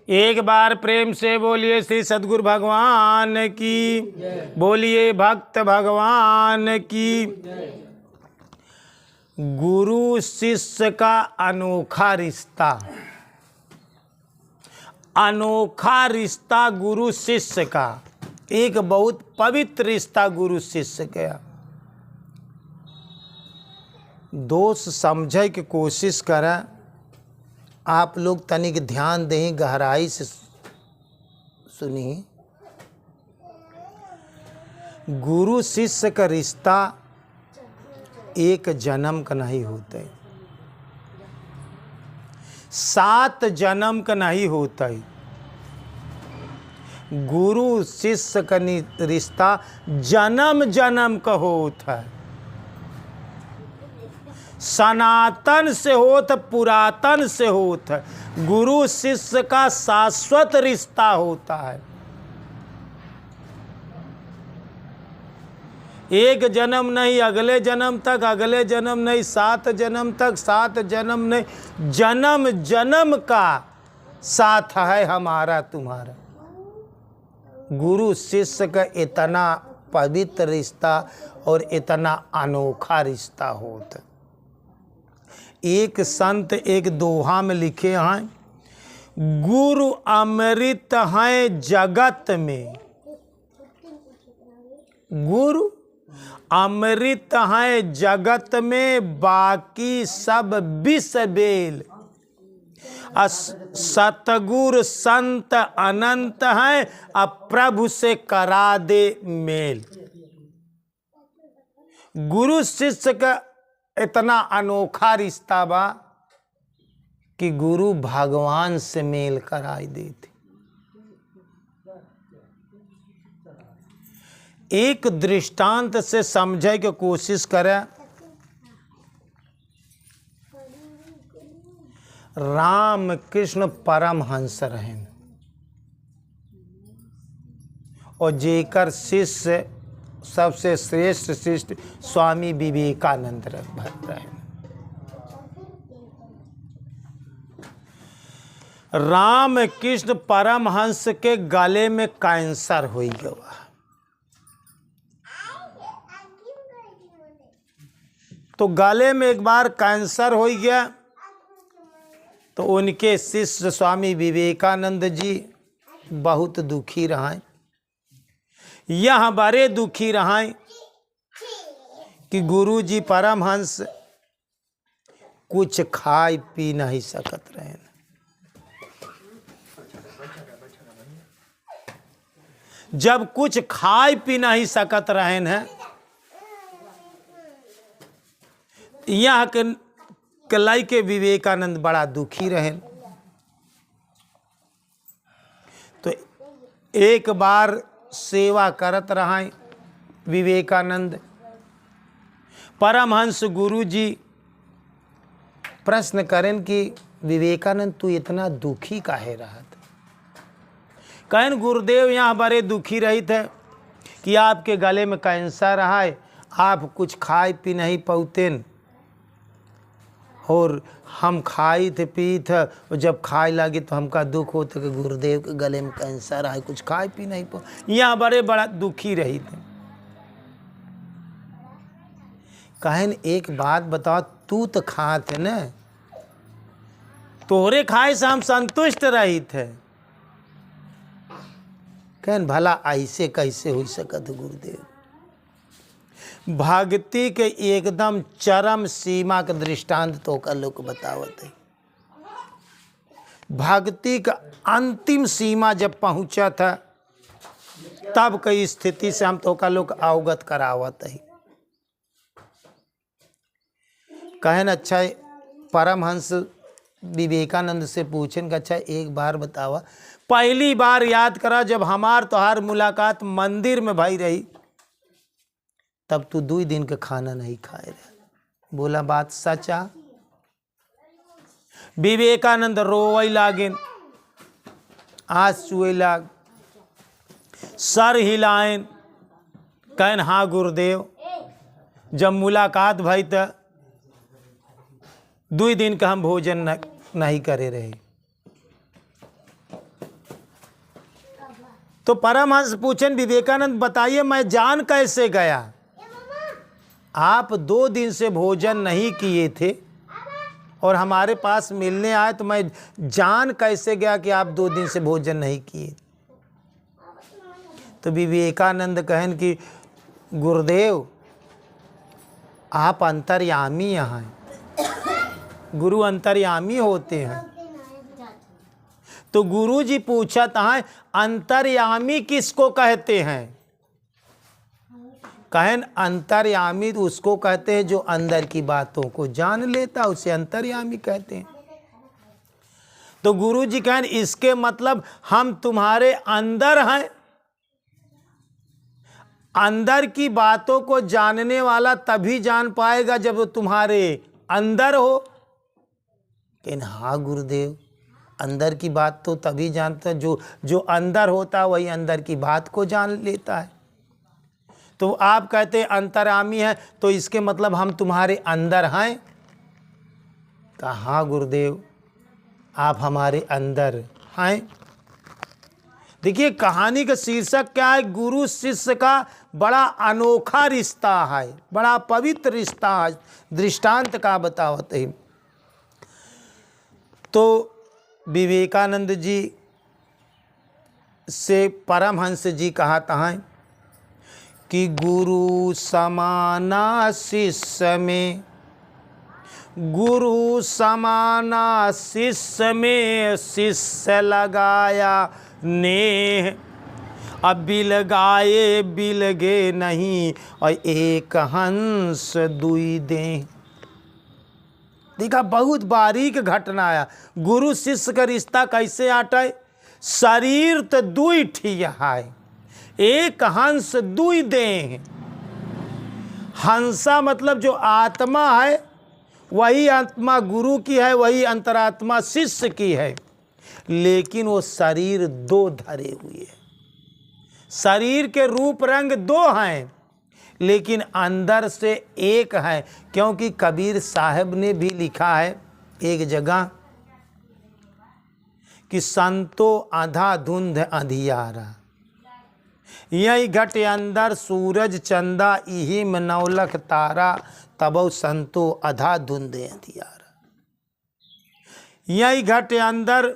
एक बार प्रेम से बोलिए श्री सद्गुरु भगवान की, बोलिए भक्त भगवान की। गुरु शिष्य का अनोखा रिश्ता, अनोखा रिश्ता गुरु शिष्य का, एक बहुत पवित्र रिश्ता गुरु शिष्य का। दोस्त समझे की कोशिश करें। आप लोग तनिक ध्यान दें, गहराई से सुनिए। गुरु शिष्य का रिश्ता एक जन्म का नहीं होता है, 7 जन्म का नहीं होता है। गुरु शिष्य का रिश्ता जन्म जन्म का होता है। सनातन से होता, पुरातन से होता। गुरु शिष्य का शाश्वत रिश्ता होता है। एक जन्म नहीं, अगले जन्म तक, अगले जन्म नहीं, 7 जन्म तक, 7 जन्म नहीं, जन्म जन्म का साथ है हमारा तुम्हारा। गुरु शिष्य का इतना पवित्र रिश्ता और इतना अनोखा रिश्ता होता। एक संत एक दोहा में लिखे हैं, गुरु अमृत हैं जगत में, गुरु अमृत हैं जगत में, बाकी सब विष बेल। सतगुरु संत अनंत हैं, अब प्रभु से करा दे मेल। गुरु शिष्य का इतना अनोखा रिश्ता बा कि गुरु भगवान से मेल कराई देते। एक दृष्टांत से समझे की कोशिश करें। राम कृष्ण परमहंस रहें और जेकर शिष्य सबसे श्रेष्ठ शिष्य स्वामी विवेकानंद रहे। राम कृष्ण परमहंस के गले में कैंसर हो गया। तो गले में एक बार कैंसर हो गया तो उनके शिष्य स्वामी विवेकानंद जी बहुत दुखी रहे। यह बड़े दुखी रहे कि गुरु जी परमहंस कुछ खाए पी नहीं सकत रहे। जब कुछ खाए पी नहीं सकत रहे हैं, यहाँ के लाई के विवेकानंद बड़ा दुखी रहे। तो एक बार सेवा करत रहे विवेकानंद। परमहंस गुरु जी प्रश्न करें कि विवेकानंद तू इतना दुखी काहे रहत? कहन गुरुदेव यहाँ बड़े दुखी रही थे कि आपके गले में कैंसर है, आप कुछ खाए पी नहीं पाते और हम खाई थे पी थे, और जब खाए लगे तो हमका दुख होता कि गुरुदेव के गले में कैंसर है, कुछ खाए पी नहीं पा। यहाँ बड़ा दुखी रही थे। कहन एक बात बताओ, तू तो खा थे न, तोहरे खाए से हम संतुष्ट रही थे। कहन भला ऐसे कैसे हो सकत गुरुदेव? भक्ति के एकदम चरम सीमा का दृष्टांत तो का लोग बतावत है। भक्ति का अंतिम सीमा जब पहुंचा था तब कई स्थिति से हम तो का लोग अवगत करावत है। कहन अच्छा परमहंस विवेकानंद से पूछें कि अच्छा एक बार बतावा, पहली बार याद करा जब हमार तोहार मुलाकात मंदिर में भई रही तब तू 2 दिन का खाना नहीं खाए रहे। बोला बात सचा? विवेकानंद रोवे लागे, आंसू लाग, सर हिलाएं। कहन हाँ गुरुदेव, जब मुलाकात भई तो 2 दिन का हम भोजन नहीं करे रहे। तो परमहंस पूछन विवेकानंद बताइए मैं जान कैसे गया? आप 2 दिन से भोजन नहीं किए थे और हमारे पास मिलने आए, तो मैं जान कैसे गया कि आप 2 दिन से भोजन नहीं किए? तो विवेकानंद कहन कि गुरुदेव आप अंतर्यामी हैं, गुरु अंतर्यामी होते हैं। तो गुरु जी पूछत हैं अंतर्यामी किसको कहते हैं? कहन अंतर्यामी तो उसको कहते हैं जो अंदर की बातों को जान लेता, उसे अंतर्यामी कहते हैं। तो गुरु जी कहन इसके मतलब हम तुम्हारे अंदर हैं। अंदर की बातों को जानने वाला तभी जान पाएगा जब वो तुम्हारे अंदर हो। कहन हाँ गुरुदेव, अंदर की बात तो तभी जानता है जो अंदर होता है, वही अंदर की बात को जान लेता है। तो आप कहते हैं अंतर्यामी है, तो इसके मतलब हम तुम्हारे अंदर हैं? कहा हाँ गुरुदेव आप हमारे अंदर हैं। देखिए कहानी का शीर्षक क्या है? गुरु शिष्य का बड़ा अनोखा रिश्ता है, बड़ा पवित्र रिश्ता है। दृष्टांत का बतावत है। तो विवेकानंद जी से परमहंस जी कहता है कि गुरु समाना शिष्य में, गुरु समाना शिष्य में शिष्य लगाया नेह। अब बिलगाए बिलगे नहीं और एक हंस दुई दें। देखा बहुत बारीक घटना आया। गुरु शिष्य का रिश्ता कैसे आटे? शरीर तो दुई ठिया है, एक हंस दुई दें। हंसा मतलब जो आत्मा है वही आत्मा गुरु की है, वही अंतरात्मा शिष्य की है, लेकिन वो शरीर 2 धरे हुए हैं। शरीर के रूप रंग 2 हैं लेकिन अंदर से एक है। क्योंकि कबीर साहब ने भी लिखा है एक जगह कि संतो आधा धुंध अंधियारा, यही घट अंदर सूरज चंदा इही में 9 लाख तारा, तबो संतो आधा धुंध अंधियारा। यही घट अंदर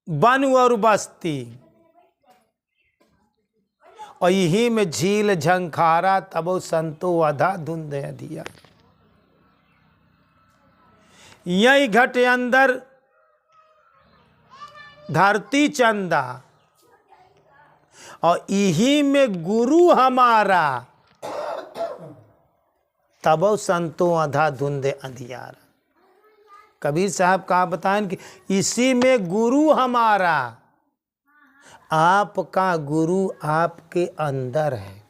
वन और बस्ती और यही में झील झंखारा, तबो संतो आधा धुंध अंधियारा। यही घट अंदर धरती चंदा और यही में गुरु हमारा, तबो संतो आधा धुंध अंधियारा। कबीर साहब कहा बताएं कि इसी में गुरु हमारा, आपका गुरु आपके अंदर है,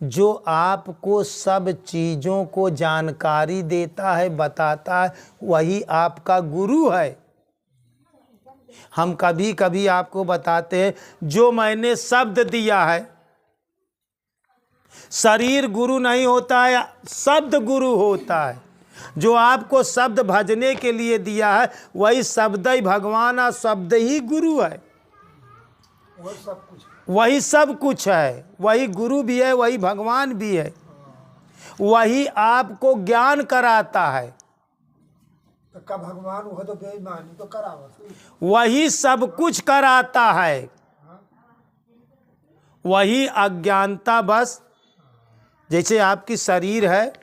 जो आपको सब चीज़ों को जानकारी देता है, बताता है, वही आपका गुरु है। हम कभी कभी आपको बताते हैं जो मैंने शब्द दिया है, शरीर गुरु नहीं होता है, शब्द गुरु होता है। जो आपको शब्द भजने के लिए दिया है वही शब्द ही भगवान और शब्द ही गुरु है। वही सब कुछ है, वही गुरु भी है, वही भगवान भी है, वही आपको ज्ञान कराता है। का भगवान वो तो बेईमानी तो करावत, वही सब कुछ कराता है, वही अज्ञानता बस। जैसे आपकी शरीर है,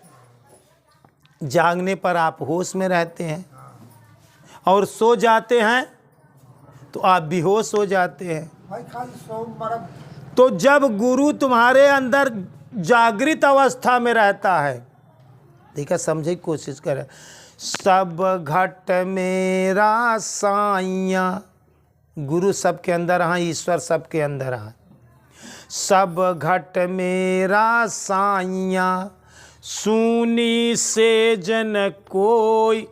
जागने पर आप होश में रहते हैं और सो जाते हैं तो आप बेहोश हो जाते हैं। भाई खाली सो मरब। तो जब गुरु तुम्हारे अंदर जागृत अवस्था में रहता है, देखा समझे की कोशिश करें। सब घट मेरा साइया, गुरु सबके अंदर है, ईश्वर सबके अंदर है। सब घट मेरा साइया सुनी से जन कोई,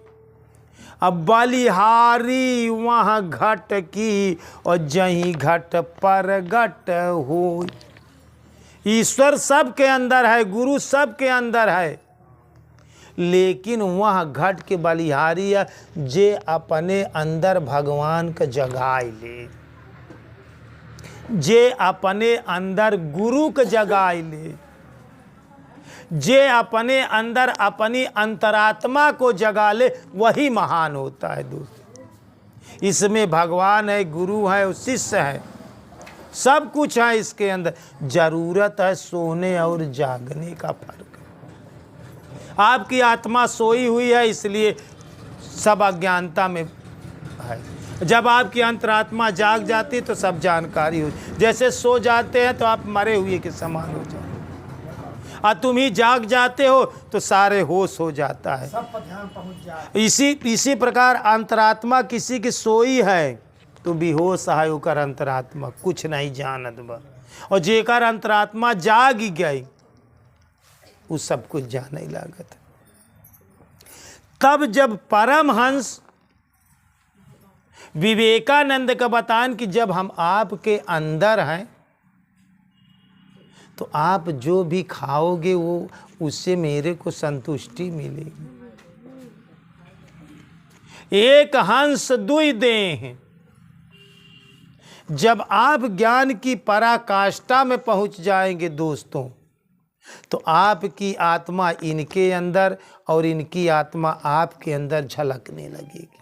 अब बलिहारी वहाँ घट की और जहीं घट पर घट हो। ईश्वर सबके अंदर है, गुरु सबके अंदर है, लेकिन वह घट के बलिहारी है जे अपने अंदर भगवान का जगाए ले। जे अपने अंदर गुरु के जगाए ले, जे अपने अंदर अपनी अंतरात्मा को जगा ले, वही महान होता है दोस्त। इसमें भगवान है, गुरु है, शिष्य है, सब कुछ है इसके अंदर। जरूरत है सोने और जागने का फर्क। आपकी आत्मा सोई हुई है इसलिए सब अज्ञानता में है। जब आपकी अंतरात्मा जाग जाती है तो सब जानकारी हो। जैसे सो जाते हैं तो आप मरे हुए के समान हो जाते, और तुम ही जाग जाते हो तो सारे होश हो जाता है। सब पर ध्यान पहुंच जाए। इसी प्रकार अंतरात्मा किसी की सोई है तो बेहोश है ओकर अंतरात्मा, कुछ नहीं जानत बा। और जेकर अंतरात्मा जाग गई वो सब कुछ जाने लागत। तब जब परमहंस विवेकानंद का बतान कि जब हम आपके अंदर हैं तो आप जो भी खाओगे वो उससे मेरे को संतुष्टि मिलेगी। एक हंस दुई देह। जब आप ज्ञान की पराकाष्ठा में पहुंच जाएंगे दोस्तों, तो आपकी आत्मा इनके अंदर और इनकी आत्मा आपके अंदर झलकने लगेगी।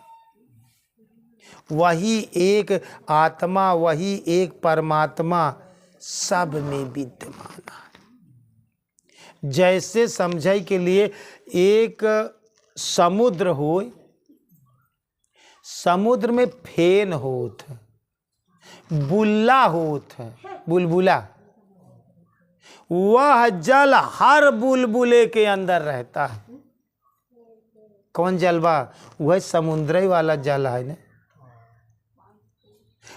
वही एक आत्मा, वही एक परमात्मा सब में विद्यमान है। जैसे समझाई के लिए एक समुद्र हो, समुद्र में फेन होत है, बुल्ला होत है, बुलबुला। वह जल हर बुलबुले के अंदर रहता है। कौन जल बा? वह समुद्री वाला जल है ना।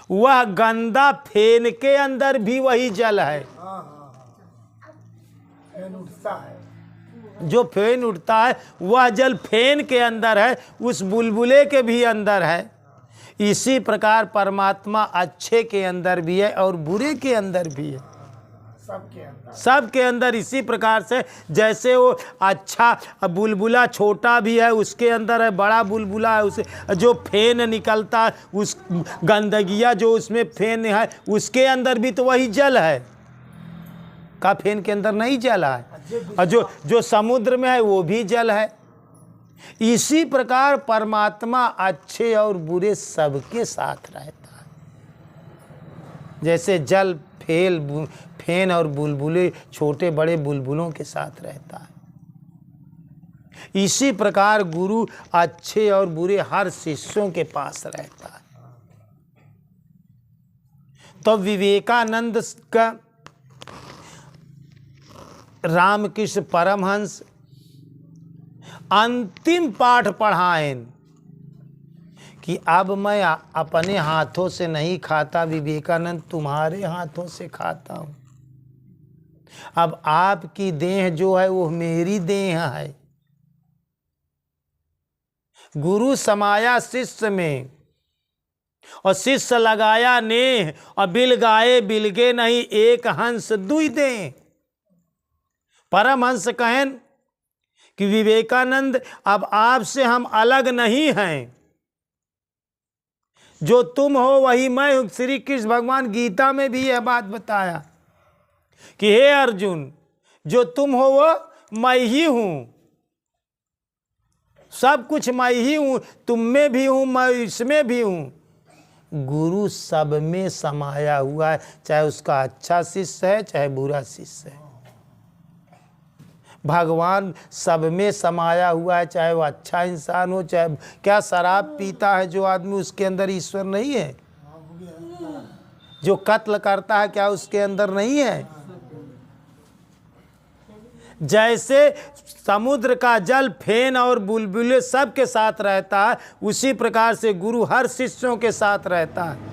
वह गंदा फेन के अंदर भी वही जल है। फेन उठता है, जो फेन उठता है वह जल फेन के अंदर है, उस बुलबुले के भी अंदर है। इसी प्रकार परमात्मा अच्छे के अंदर भी है और बुरे के अंदर भी है, सबके अंदर। इसी प्रकार से जैसे वो अच्छा बुलबुला छोटा भी है उसके अंदर है, बड़ा बुलबुला है उसे जो फेन निकलता है, उस गंदगिया जो उसमें फेन है उसके अंदर भी तो वही जल है। का फेन के अंदर नहीं जल है, और जो समुद्र में है वो भी जल है। इसी प्रकार परमात्मा अच्छे और बुरे सबके साथ रहता है। जैसे जल फेन और बुलबुले छोटे बड़े बुलबुलों के साथ रहता है, इसी प्रकार गुरु अच्छे और बुरे हर शिष्यों के पास रहता है। तो विवेकानंद का रामकृष्ण परमहंस अंतिम पाठ पढ़ाएं कि अब मैं अपने हाथों से नहीं खाता विवेकानंद, तुम्हारे हाथों से खाता हूँ। अब आपकी देह जो है वो मेरी देह है। गुरु समाया शिष्य में और शिष्य लगाया नेह, और बिल गाए बिलगे नहीं, एक हंस दुई देह। परमहंस कहें कि विवेकानंद अब आपसे हम अलग नहीं हैं, जो तुम हो वही मैं हूं। श्री कृष्ण भगवान गीता में भी यह बात बताया कि हे अर्जुन, जो तुम हो वो मैं ही हूं, सब कुछ मैं ही हूं, तुम में भी हूं, मैं इसमें भी हूं। गुरु सब में समाया हुआ है, चाहे उसका अच्छा शिष्य है चाहे बुरा शिष्य है। भगवान सब में समाया हुआ है, चाहे वो अच्छा इंसान हो चाहे क्या शराब पीता है जो आदमी, उसके अंदर ईश्वर नहीं है? जो कत्ल करता है क्या उसके अंदर नहीं है? जैसे समुद्र का जल फेन और बुलबुले सबके साथ रहता है, उसी प्रकार से गुरु हर शिष्यों के साथ रहता है।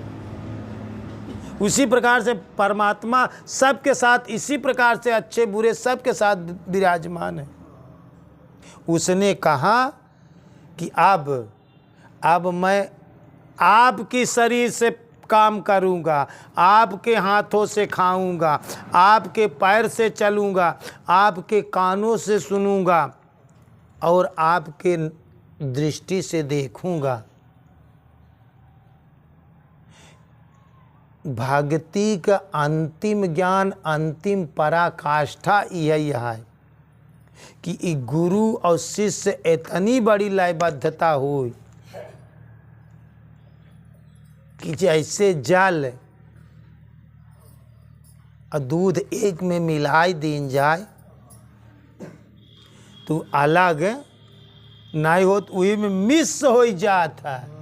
उसी प्रकार से परमात्मा सबके साथ, इसी प्रकार से अच्छे बुरे सबके साथ विराजमान है। उसने कहा कि अब मैं आपकी शरीर से काम करूंगा, आपके हाथों से खाऊंगा, आपके पैर से चलूंगा, आपके कानों से सुनूंगा और आपके दृष्टि से देखूंगा। भक्ति का अंतिम ज्ञान, अंतिम पराकाष्ठा यही है कि ई गुरु और शिष्य इतनी बड़ी लयबद्धता हो कि जैसे जल और दूध एक में मिलाई दीन जाए तो अलग नहीं हो, तो वही में मिस हो जाता है।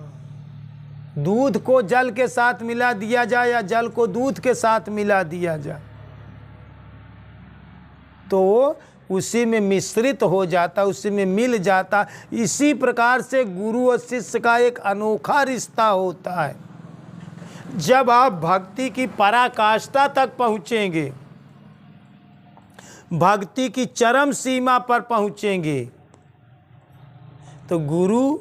दूध को जल के साथ मिला दिया जाए या जल को दूध के साथ मिला दिया जाए तो उसी में मिश्रित हो जाता, उसी में मिल जाता। इसी प्रकार से गुरु और शिष्य का एक अनोखा रिश्ता होता है। जब आप भक्ति की पराकाष्ठा तक पहुँचेंगे, भक्ति की चरम सीमा पर पहुँचेंगे, तो गुरु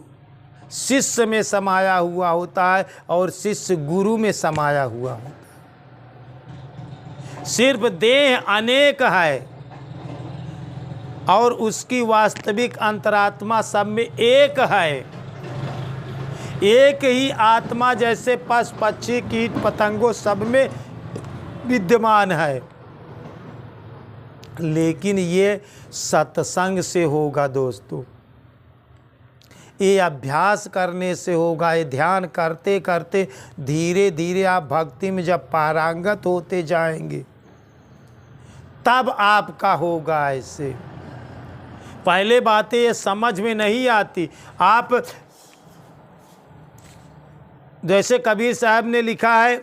शिष्य में समाया हुआ होता है और शिष्य गुरु में समाया हुआ होता है। सिर्फ देह अनेक है और उसकी वास्तविक अंतरात्मा सब में एक है। एक ही आत्मा जैसे पशु पक्षी कीट पतंगों सब में विद्यमान है, लेकिन ये सत्संग से होगा दोस्तों, ये अभ्यास करने से होगा। ये ध्यान करते करते धीरे धीरे आप भक्ति में जब पारंगत होते जाएंगे तब आपका होगा। ऐसे पहले बातें ये समझ में नहीं आती। आप जैसे कबीर साहब ने लिखा है,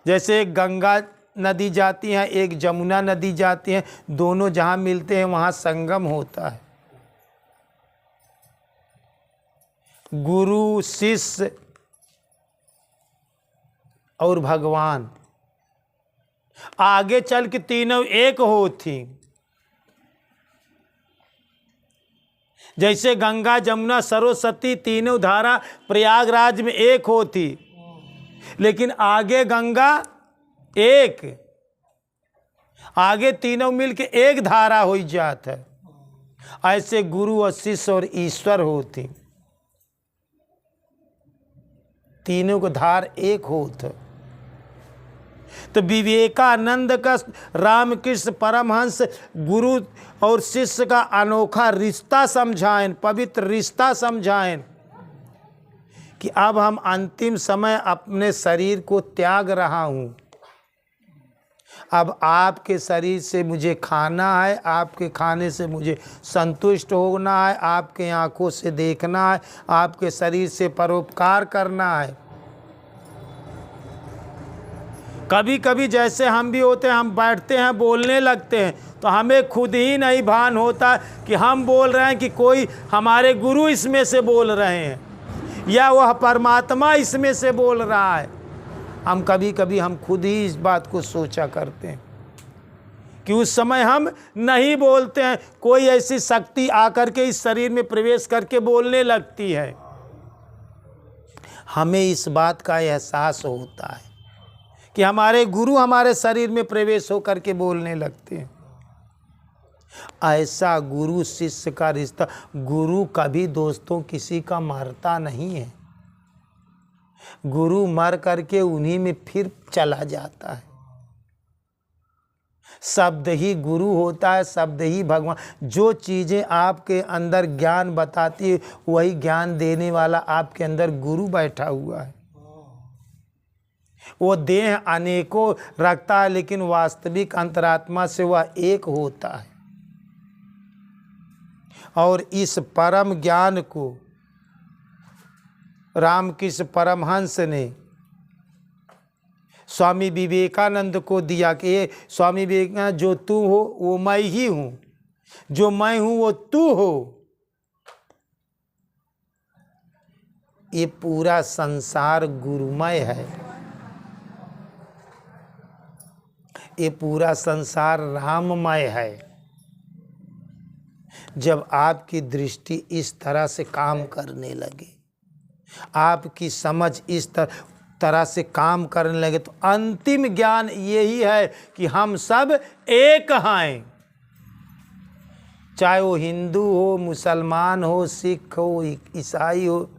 जैसे एक गंगा नदी जाती है, एक जमुना नदी जाती है, दोनों जहाँ मिलते हैं वहाँ संगम होता है। गुरु शिष्य और भगवान आगे चल के तीनों एक होती। जैसे गंगा जमुना सरस्वती तीनों धारा प्रयागराज में एक होती, लेकिन आगे गंगा एक, आगे तीनों मिलके एक धारा हो जात है। ऐसे गुरु और शिष्य और ईश्वर होती, तीनों को धार एक होत। तो विवेकानंद का रामकृष्ण परमहंस गुरु और शिष्य का अनोखा रिश्ता समझाएं, पवित्र रिश्ता समझाएं कि अब हम अंतिम समय अपने शरीर को त्याग रहा हूँ। अब आपके शरीर से मुझे खाना है, आपके खाने से मुझे संतुष्ट होना है, आपके आँखों से देखना है, आपके शरीर से परोपकार करना है। कभी कभी जैसे हम भी होते हैं, हम बैठते हैं बोलने लगते हैं तो हमें खुद ही नहीं भान होता कि हम बोल रहे हैं कि कोई हमारे गुरु इसमें से बोल रहे हैं या वह परमात्मा इसमें से बोल रहा है। हम कभी कभी हम खुद ही इस बात को सोचा करते हैं कि उस समय हम नहीं बोलते हैं, कोई ऐसी शक्ति आकर के इस शरीर में प्रवेश करके बोलने लगती है। हमें इस बात का एहसास होता है कि हमारे गुरु हमारे शरीर में प्रवेश होकर के बोलने लगते हैं। ऐसा गुरु शिष्य का रिश्ता, गुरु कभी दोस्तों किसी का मरता नहीं है। गुरु मर करके उन्हीं में फिर चला जाता है। शब्द ही गुरु होता है, शब्द ही भगवान। जो चीज़ें आपके अंदर ज्ञान बताती है वही ज्ञान देने वाला आपके अंदर गुरु बैठा हुआ है। वो देह अनेकों रखता है लेकिन वास्तविक अंतरात्मा से वह एक होता है। और इस परम ज्ञान को रामकृष्ण परमहंस ने स्वामी विवेकानंद को दिया कि ये स्वामी विवेकानंद, जो तू हो वो मैं ही हूँ, जो मैं हूँ वो तू हो। ये पूरा संसार गुरुमय है, ये पूरा संसार राममय है। जब आपकी दृष्टि इस तरह से काम करने लगे, आपकी समझ इस तरह से काम करने लगे, तो अंतिम ज्ञान यही है कि हम सब एक हैं। चाहे वो हिंदू हो, मुसलमान हो, सिख हो, ईसाई हो,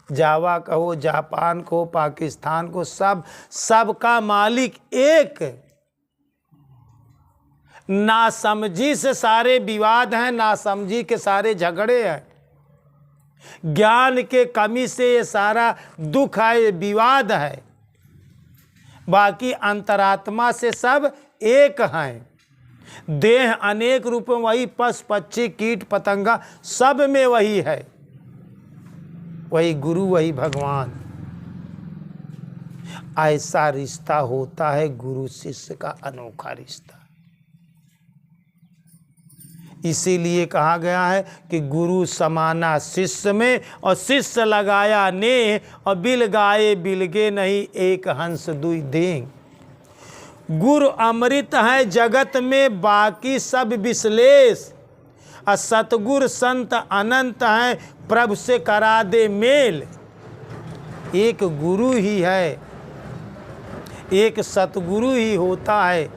जावा कहो, जापान को, पाकिस्तान को, सबका मालिक एक। नासमझी से सारे विवाद हैं, नासमझी के सारे झगड़े हैं, ज्ञान के कमी से ये सारा दुख है, ये विवाद है। बाकी अंतरात्मा से सब एक हैं। देह अनेक रूप में, वही पशु पक्षी कीट पतंगा सब में वही है, वही गुरु वही भगवान। ऐसा रिश्ता होता है गुरु शिष्य का अनोखा रिश्ता। इसीलिए कहा गया है कि गुरु समाना शिष्य में, और शिष्य लगाया नेह, और बिल गाए बिलगे नहीं, एक हंस दुई दें। गुरु अमृत है जगत में, बाकी सब विश्लेष। और सतगुर संत अनंत है, प्रभु से करा दे मेल। एक गुरु ही है, एक सतगुरु ही होता है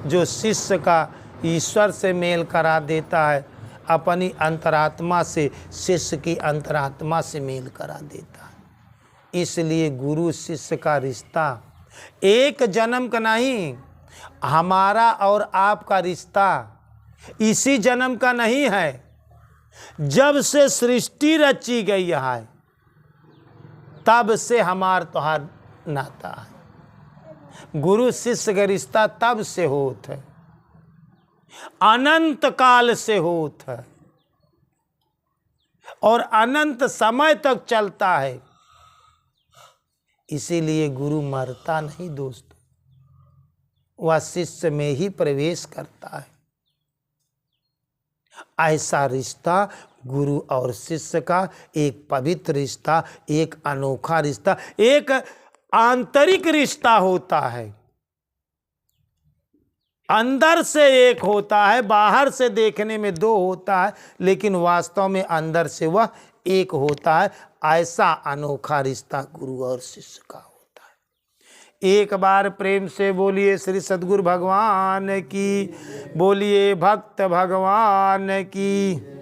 जो शिष्य का ईश्वर से मेल करा देता है, अपनी अंतरात्मा से शिष्य की अंतरात्मा से मेल करा देता है। इसलिए गुरु शिष्य का रिश्ता एक जन्म का नहीं, हमारा और आपका रिश्ता इसी जन्म का नहीं है। जब से सृष्टि रची गई है तब से हमार तोहार नाता है। गुरु शिष्य का रिश्ता तब से होत है, अनंत काल से होत है, और अनंत समय तक चलता है। इसीलिए गुरु मरता नहीं दोस्तों, वह शिष्य में ही प्रवेश करता है। ऐसा रिश्ता गुरु और शिष्य का एक पवित्र रिश्ता, एक अनोखा रिश्ता, एक आंतरिक रिश्ता होता है। अंदर से एक होता है, बाहर से देखने में दो होता है, लेकिन वास्तव में अंदर से वह एक होता है। ऐसा अनोखा रिश्ता गुरु और शिष्य का होता है। एक बार प्रेम से बोलिए श्री सद्गुरु भगवान की, बोलिए भक्त भगवान की।